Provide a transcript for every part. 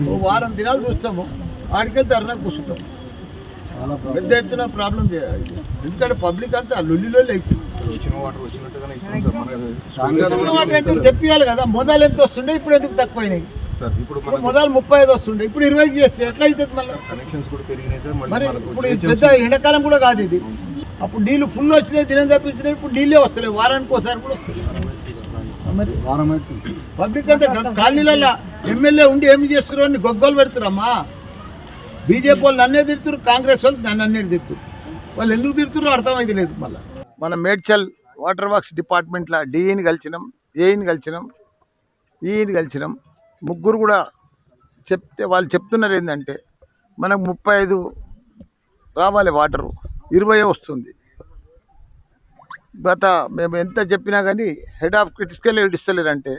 ఓ వారం దినాలు చూస్తాము, ఆడికే ధర్నా కూర్చుంటాము. పెద్ద ఎత్తున ప్రాబ్లం చేయాలి, ఎందుకంటే పబ్లిక్ అంతా లొల్లిలో అవుతుంది. తెప్పియాలి కదా, మొదలు ఎంత వస్తుండే ఇప్పుడు ఎందుకు తక్కువైనాయి? మొదలు 35 వస్తుండే, ఇప్పుడు 20 చేస్తే ఎట్లా అవుతుంది? మళ్ళీ ఇప్పుడు పెద్ద ఎండాకాలం కూడా కాదు ఇది. అప్పుడు నీళ్ళు ఫుల్ వచ్చినాయి, దినం తప్పించినాయి, ఇప్పుడు నీళ్ళే వస్తలేవు, వారానికి ఒకసారి కూడా వస్తున్నాయి. మరి పబ్లిక్ అంతా కాలనీలలో ఎమ్మెల్యే ఉండి ఏమి చేస్తున్నారు అని గొగ్గోలు పెడుతురమ్మా. బీజేపీ వాళ్ళు నన్నే తిడుతురు, కాంగ్రెస్ వాళ్ళు నన్నే తిడుతురు. వాళ్ళు ఎందుకు తిడుతురో అర్థమైతే లేదు. మళ్ళీ మన మేడ్చల్ వాటర్ వర్క్స్ డిపార్ట్మెంట్లో డిఈని కలిసినాం, ఏఈని కలిసినాం, ఈని కలిసినాం. ముగ్గురు కూడా చెప్తే వాళ్ళు చెప్తున్నారు ఏంటంటే మనకు 35 రావాలి, వాటరు 20 వస్తుంది. మేము ఎంత చెప్పినా కానీ హెడ్ ఆఫ్ క్రిటికల్ ఇస్తలేరంటే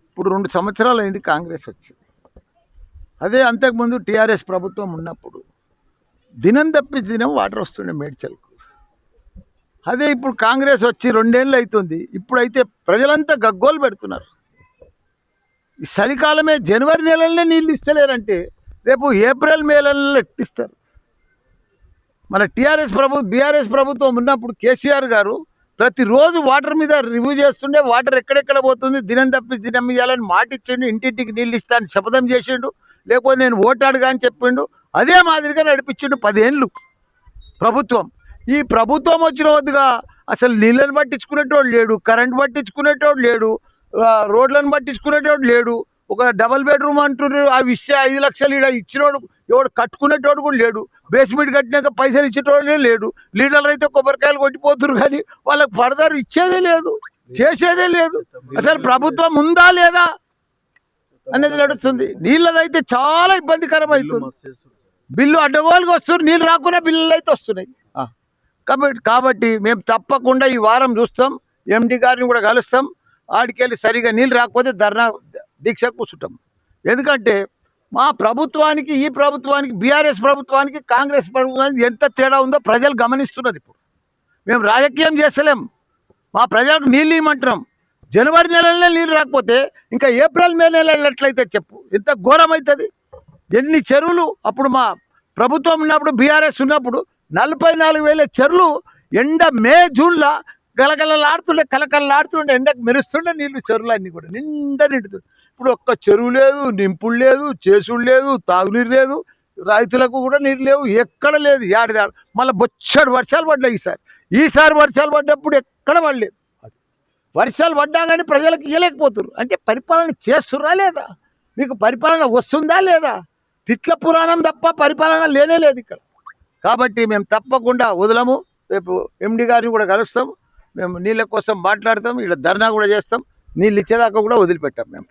ఇప్పుడు 2 సంవత్సరాలు అయింది కాంగ్రెస్ వచ్చి. అదే అంతకుముందు టీఆర్ఎస్ ప్రభుత్వం ఉన్నప్పుడు దినం తప్పి దినం వాటర్ వస్తుండే మేడ్చల్కు. అదే ఇప్పుడు కాంగ్రెస్ వచ్చి 2 ఏళ్ళు అవుతుంది, ఇప్పుడైతే ప్రజలంతా గగ్గోలు పెడుతున్నారు. ఈ చలికాలమే జనవరి నెలలనే నీళ్ళు ఇస్తలేరంటే రేపు ఏప్రిల్ మే నెలల్లో ఎట్టిస్తారు? మన బీఆర్ఎస్ ప్రభుత్వం ఉన్నప్పుడు కేసీఆర్ గారు ప్రతిరోజు వాటర్ మీద రివ్యూ చేస్తుండే, వాటర్ ఎక్కడెక్కడ పోతుంది, దినం తప్పి దినం ఇవ్వాలని మాట ఇచ్చిండు, ఇంటింటికి నీళ్ళు ఇస్తాను శపథం చేసిండు, లేకపోతే నేను ఓటాడుగా అని చెప్పిండు. అదే మాదిరిగా నడిపించిండు 10 ఏళ్ళు ప్రభుత్వం. ఈ ప్రభుత్వం వచ్చిన వద్దుగా అసలు నీళ్ళని పట్టించుకునేటోడు లేడు, కరెంట్ పట్టించుకునేటోడు లేడు, రోడ్లను పట్టించుకునేటోడు లేడు. ఒక డబల్ బెడ్రూమ్ అంటున్నారు, అవి ఇస్తే 5 లక్షలు ఇక్కడ ఇచ్చినోడు ఎవడు కట్టుకునేటోడు కూడా లేడు. బేస్మెంట్ కట్టినాక పైసలు ఇచ్చేటోడే లేడు. లీడర్లు అయితే కొబ్బరికాయలు కొట్టిపోతున్నారు, కానీ వాళ్ళకి ఫర్దర్ ఇచ్చేదే లేదు, చేసేదే లేదు. అసలు ప్రభుత్వం ఉందా లేదా అనేది నడుస్తుంది. నీళ్ళదైతే చాలా ఇబ్బందికరం అవుతుంది. బిల్లు అడ్డగోలుగా వస్తున్నారు, నీళ్ళు రాకుండా బిల్లులు అయితే వస్తున్నాయి. కాబట్టి మేము తప్పకుండా ఈ వారం చూస్తాం, ఎండి గారిని కూడా కలుస్తాం. ఆడికెళ్ళి సరిగా నీళ్ళు రాకపోతే ధర్నా దీక్ష కూర్చుంటాం. ఎందుకంటే మా ప్రభుత్వానికి, ఈ ప్రభుత్వానికి, బీఆర్ఎస్ ప్రభుత్వానికి, కాంగ్రెస్ ప్రభుత్వానికి ఎంత తేడా ఉందో ప్రజలు గమనిస్తున్నారు. ఇప్పుడు మేము రాజకీయం చేస్తలేం, మా ప్రజలకు నీళ్ళు ఇవ్వమంటున్నాం. జనవరి నెలలనే నీళ్ళు రాకపోతే ఇంకా ఏప్రిల్ మే నెలలో ఎట్లయితే చెప్పు, ఎంత ఘోరం అవుతుంది? ఎన్ని చెరువులు అప్పుడు మా ప్రభుత్వం ఉన్నప్పుడు, బీఆర్ఎస్ ఉన్నప్పుడు 44,000 చెరువులు ఎండ మే జూన్లో కలకలలాడుతుండే, ఎండకు మెరుస్తుండే నీళ్ళు, చెరువులు అన్నీ కూడా నిండా నిండుతుంది. ఇప్పుడు ఒక్క చెరువు లేదు, నింపుడు లేదు, చేసుడు లేదు, తాగునీరు లేదు, రైతులకు కూడా నీరు లేవు, ఎక్కడ లేదు. ఏడాది మళ్ళీ బొచ్చడు వర్షాలు పడ్డాయి. ఈసారి వర్షాలు పడ్డప్పుడు ఎక్కడ పడలేదు. వర్షాలు పడ్డా కానీ ప్రజలకు ఇవ్వలేకపోతున్నారు. అంటే పరిపాలన చేస్తురా లేదా? మీకు పరిపాలన వస్తుందా లేదా? తిట్ల పురాణం తప్ప పరిపాలన లేనే లేదు ఇక్కడ. కాబట్టి మేము తప్పకుండా వదలము. రేపు ఎండి గారిని కూడా కలుస్తాం, మేము నీళ్ళ కోసం మాట్లాడతాం, ఇక్కడ ధర్నా కూడా చేస్తాం, నీళ్ళు ఇచ్చేదాకా కూడా వదిలిపెట్టాం మేము.